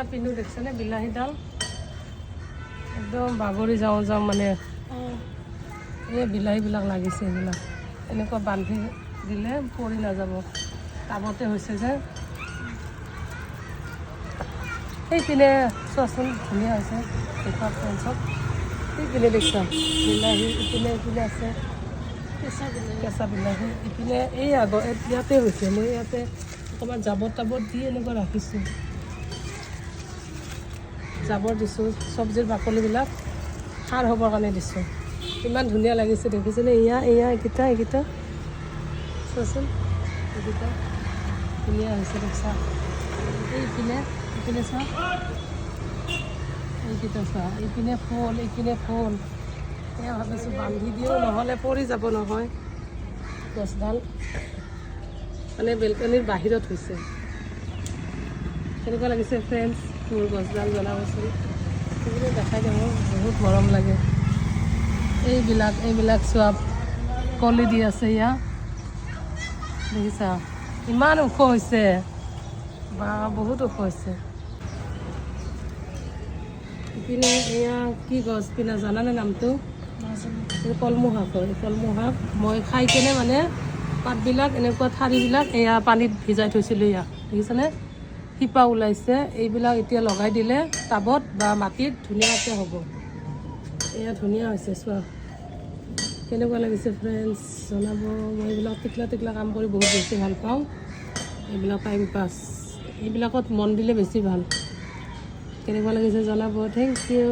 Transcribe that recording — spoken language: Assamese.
পিন্ধো দেখছেনে বিলাহীডাল একদম বাগৰি যাওঁ মানে এই বিলাহীবিলাক লাগিছে এইবিলাক এনেকুৱা বান্ধি দিলে পৰি নাযাব টাবতে হৈছে যে সেইপিনে চোৱাচোন ধুনীয়া হৈছে দেখুৱা ফ্ৰেণ্ডছক সেইপিনে দেখছা বিলাহী ইপিনে আছে কেঁচা বিলাহী ইপিনে এই আগত ইয়াতে হৈছে মই ইয়াতে অকণমান জাবৰ দি এনেকুৱা ৰাখিছোঁ জাবৰ দিছোঁ চব্জিৰ বাকলিবিলাক সাৰ হ'বৰ কাৰণে দিছোঁ ইমান ধুনীয়া লাগিছে দেখিছেনে এইকেইটা চোৱাচোন এইকেইটা ধুনীয়া হৈছে দেখছা এইপিনে চোৱা এইকেইটা চোৱা এইপিনে ফুল এয়া ভাবিছোঁ বান্ধি দিওঁ নহ'লে পৰি যাব নহয় গছডাল মানে বেলকনিৰ বাহিৰত হৈছে কেনেকুৱা লাগিছে ফ্ৰেণ্ডছ মোৰ গছডাল জনাবচোন সেইখিনি দেখাই দিব বহুত মৰম লাগে এইবিলাক চোৱা কলি দি আছে ইয়াত দেখিছা ইমান ওখ হৈছে বা বহুত ওখ হৈছে ইপিনে এয়া কি গছ পিনে জানানে নামটো কলমৌ শাক হয় কলমৌ শাক মই খাই কেনে মানে পাতবিলাক এনেকুৱা ঠাৰিবিলাক এয়া পানীত ভিজাই থৈছিলোঁ ইয়াক দেখিছেনে শিপা ওলাইছে এইবিলাক এতিয়া লগাই দিলে টাবত বা মাটিত ধুনীয়াকৈ হ'ব এয়া ধুনীয়া হৈছে চোৱা কেনেকুৱা লাগিছে ফ্ৰেণ্ডছ জনাব মই এইবিলাক টিকলা কাম কৰি বহুত বেছি ভাল পাওঁ এইবিলাক টাইম পাছ এইবিলাকত মন দিলে বেছি ভাল কেনেকুৱা লাগিছে জনাব থেংক ইউ